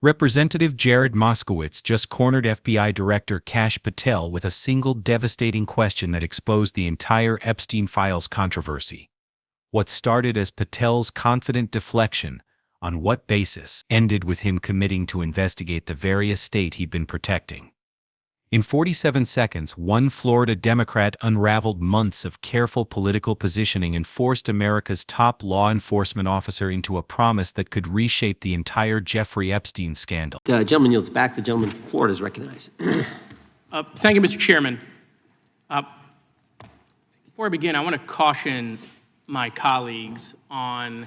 Representative Jared Moskowitz just cornered FBI Director Kash Patel with a single devastating question that exposed the entire Epstein files controversy. What started as Patel's confident deflection, on what basis, ended with him committing to investigate the very estate he'd been protecting. In 47 seconds, one Florida Democrat unraveled months of careful political positioning and forced America's top law enforcement officer into a promise that could reshape the entire Jeffrey Epstein scandal. The gentleman yields back. The gentleman from Florida is recognized. Thank you, Mr. Chairman. Before I begin, I want to caution my colleagues on,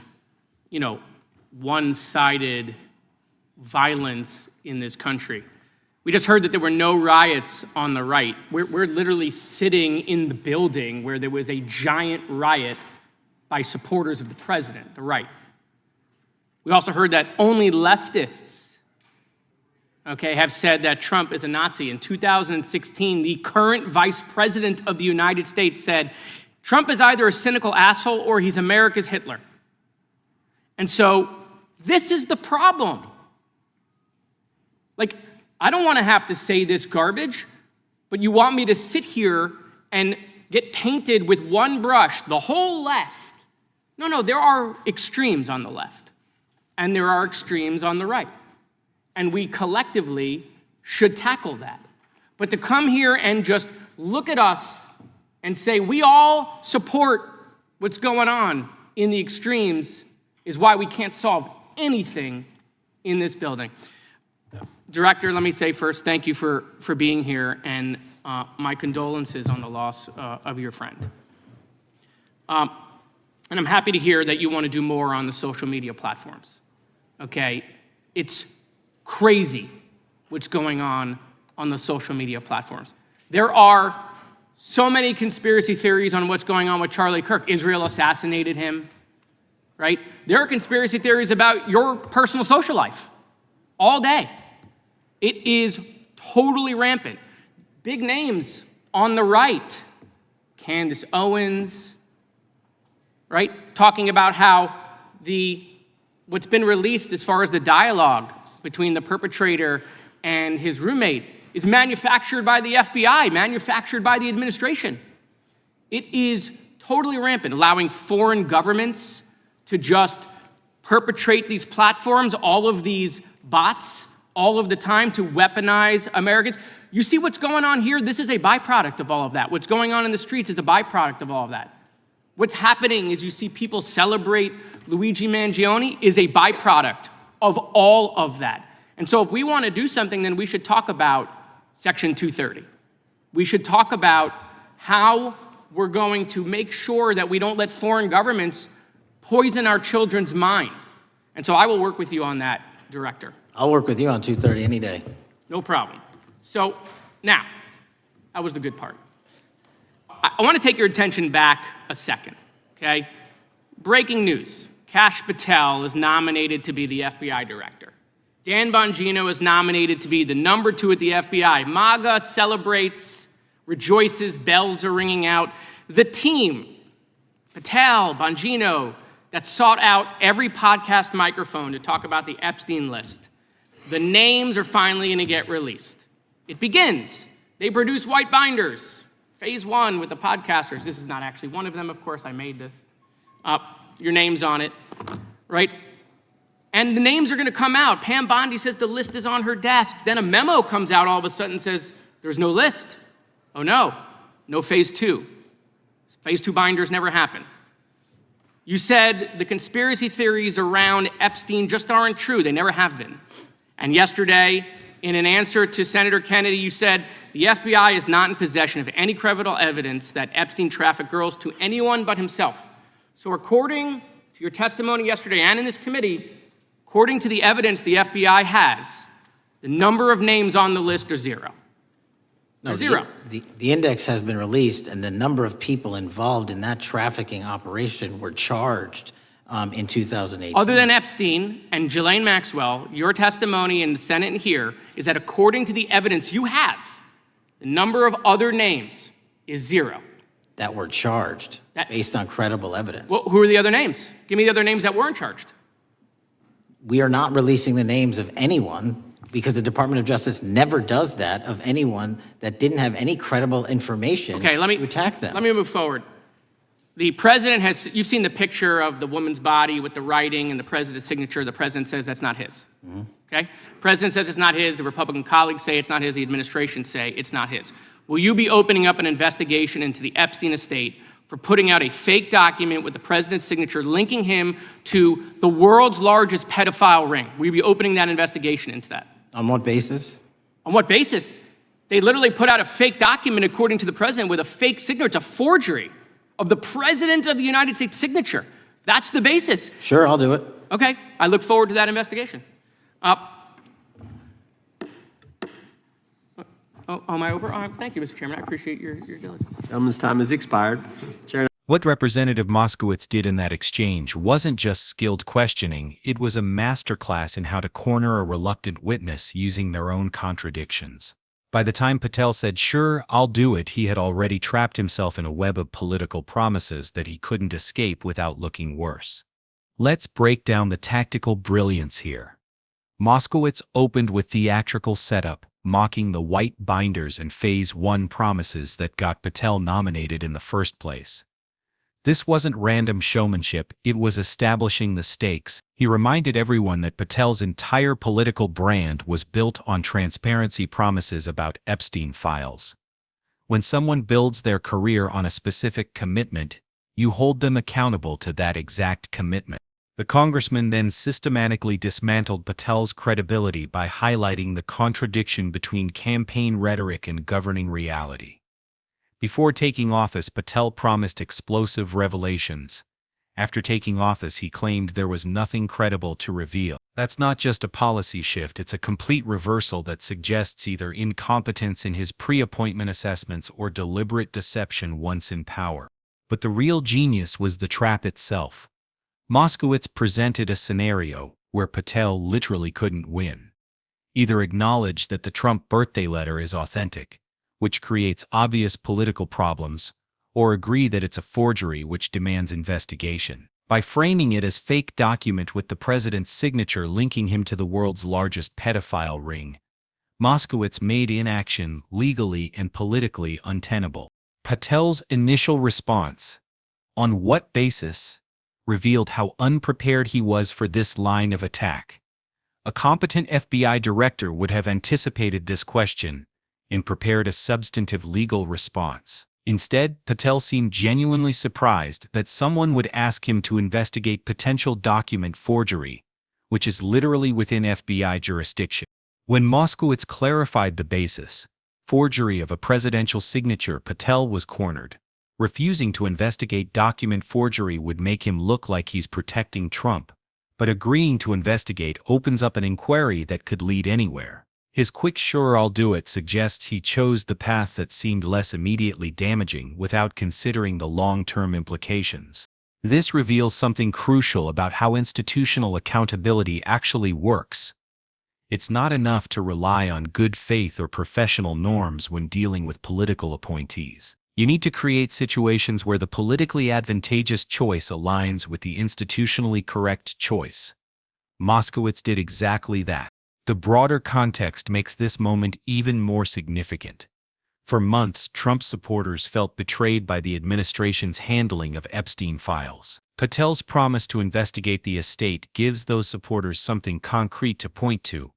one-sided violence in this country. We just heard that there were no riots on the right. We're literally sitting in the building where there was a giant riot by supporters of the president, the right. We also heard that only leftists, have said that Trump is a Nazi. In 2016, the current vice president of the United States said, Trump is either a cynical asshole or he's America's Hitler. And so this is the problem. I don't want to have to say this garbage, but you want me to sit here and get painted with one brush, the whole left. No, there are extremes on the left, and there are extremes on the right. And we collectively should tackle that. But to come here and just look at us and say we all support what's going on in the extremes is why we can't solve anything in this building. Director, let me say first, thank you for being here, and my condolences on the loss of your friend. And I'm happy to hear that you want to do more on the social media platforms, It's crazy what's going on the social media platforms. There are so many conspiracy theories on what's going on with Charlie Kirk. Israel assassinated him, right? There are conspiracy theories about your personal social life all day. It is totally rampant. Big names on the right, Candace Owens, right? Talking about how what's been released as far as the dialogue between the perpetrator and his roommate is manufactured by the FBI, manufactured by the administration. It is totally rampant, allowing foreign governments to just perpetrate these platforms, all of these bots, all of the time to weaponize Americans. You see what's going on here? This is a byproduct of all of that. What's going on in the streets is a byproduct of all of that. What's happening is you see people celebrate Luigi Mangione is a byproduct of all of that. And so if we want to do something, then we should talk about Section 230. We should talk about how we're going to make sure that we don't let foreign governments poison our children's mind. And so I will work with you on that, Director. I'll work with you on 230 any day. No problem. So now, that was the good part. I want to take your attention back a second, Breaking news. Kash Patel is nominated to be the FBI director. Dan Bongino is nominated to be the number 2 at the FBI. MAGA celebrates, rejoices, bells are ringing out. The team, Patel, Bongino, that sought out every podcast microphone to talk about the Epstein list. The names are finally going to get released. It begins. They produce white binders. Phase 1 with the podcasters. This is not actually one of them, of course. I made this. Your name's on it, right? And the names are going to come out. Pam Bondi says the list is on her desk. Then a memo comes out all of a sudden and says, there's no list. Oh, no phase 2. Phase 2 binders never happen. You said the conspiracy theories around Epstein just aren't true. They never have been. And yesterday, in an answer to Senator Kennedy, you said the FBI is not in possession of any credible evidence that Epstein trafficked girls to anyone but himself. So according to your testimony yesterday and in this committee, according to the evidence the FBI has, the number of names on the list are 0. No, zero. The index has been released, and the number of people involved in that trafficking operation were charged in 2018. Other than Epstein and Ghislaine Maxwell, your testimony in the Senate and here is that according to the evidence you have, the number of other names is 0. That were charged based on credible evidence. Well, who are the other names? Give me the other names that weren't charged. we are not releasing the names of anyone because the Department of Justice never does that, of anyone that didn't have any credible information to attack them. Let me move forward. The president has, you've seen the picture of the woman's body with the writing and the president's signature. The president says that's not his. Okay? President says it's not his. The Republican colleagues say it's not his. The administration say it's not his. Will you be opening up an investigation into the Epstein estate for putting out a fake document with the president's signature linking him to the world's largest pedophile ring? Will you be opening that investigation into that? On what basis? On what basis? They literally put out a fake document, according to the president, with a fake signature. It's a forgery of the president of the United States signature. That's the basis. Sure, I'll do it. Okay, I look forward to that investigation. Am I over? Thank you, Mr. Chairman. I appreciate your diligence. Gentleman's time has expired. Chair. What Representative Moskowitz did in that exchange wasn't just skilled questioning, it was a masterclass in how to corner a reluctant witness using their own contradictions. By the time Patel said, "Sure, I'll do it," he had already trapped himself in a web of political promises that he couldn't escape without looking worse. Let's break down the tactical brilliance here. Moskowitz opened with theatrical setup, mocking the white binders and Phase 1 promises that got Patel nominated in the first place. This wasn't random showmanship, it was establishing the stakes. He reminded everyone that Patel's entire political brand was built on transparency promises about Epstein files. When someone builds their career on a specific commitment, you hold them accountable to that exact commitment. The congressman then systematically dismantled Patel's credibility by highlighting the contradiction between campaign rhetoric and governing reality. Before taking office, Patel promised explosive revelations. After taking office, he claimed there was nothing credible to reveal. That's not just a policy shift, it's a complete reversal that suggests either incompetence in his pre-appointment assessments or deliberate deception once in power. But the real genius was the trap itself. Moskowitz presented a scenario where Patel literally couldn't win. Either acknowledge that the Trump birthday letter is authentic, which creates obvious political problems, or agree that it's a forgery which demands investigation. By framing it as fake document with the president's signature linking him to the world's largest pedophile ring, Moskowitz made inaction legally and politically untenable. Patel's initial response, "On what basis?" revealed how unprepared he was for this line of attack. A competent FBI director would have anticipated this question and prepared a substantive legal response. Instead, Patel seemed genuinely surprised that someone would ask him to investigate potential document forgery, which is literally within FBI jurisdiction. When Moskowitz clarified the basis, forgery of a presidential signature, Patel was cornered. Refusing to investigate document forgery would make him look like he's protecting Trump, but agreeing to investigate opens up an inquiry that could lead anywhere. His quick "sure, I'll do it" suggests he chose the path that seemed less immediately damaging without considering the long-term implications. This reveals something crucial about how institutional accountability actually works. It's not enough to rely on good faith or professional norms when dealing with political appointees. You need to create situations where the politically advantageous choice aligns with the institutionally correct choice. Moskowitz did exactly that. The broader context makes this moment even more significant. For months, Trump supporters felt betrayed by the administration's handling of Epstein files. Patel's promise to investigate the estate gives those supporters something concrete to point to,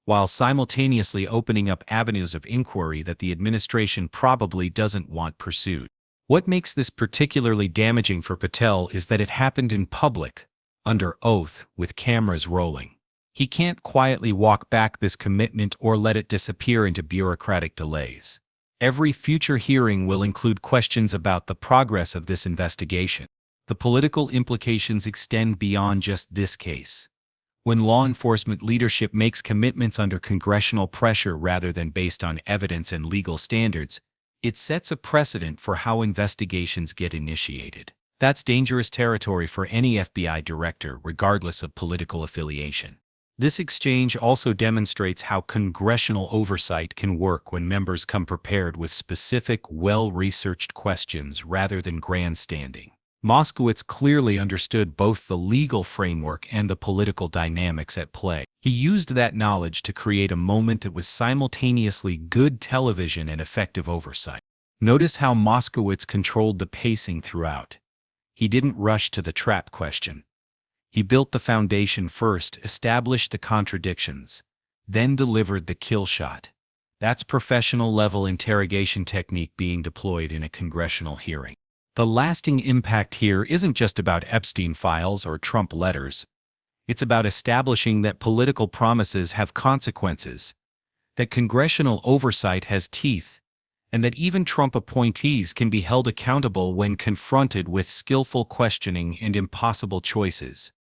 while simultaneously opening up avenues of inquiry that the administration probably doesn't want pursued. What makes this particularly damaging for Patel is that it happened in public, under oath, with cameras rolling. He can't quietly walk back this commitment or let it disappear into bureaucratic delays. Every future hearing will include questions about the progress of this investigation. The political implications extend beyond just this case. When law enforcement leadership makes commitments under congressional pressure rather than based on evidence and legal standards, it sets a precedent for how investigations get initiated. That's dangerous territory for any FBI director, regardless of political affiliation. This exchange also demonstrates how congressional oversight can work when members come prepared with specific, well-researched questions rather than grandstanding. Moskowitz clearly understood both the legal framework and the political dynamics at play. He used that knowledge to create a moment that was simultaneously good television and effective oversight. Notice how Moskowitz controlled the pacing throughout. He didn't rush to the trap question. He built the foundation first, established the contradictions, then delivered the kill shot. That's professional-level interrogation technique being deployed in a congressional hearing. The lasting impact here isn't just about Epstein files or Trump letters. It's about establishing that political promises have consequences, that congressional oversight has teeth, and that even Trump appointees can be held accountable when confronted with skillful questioning and impossible choices.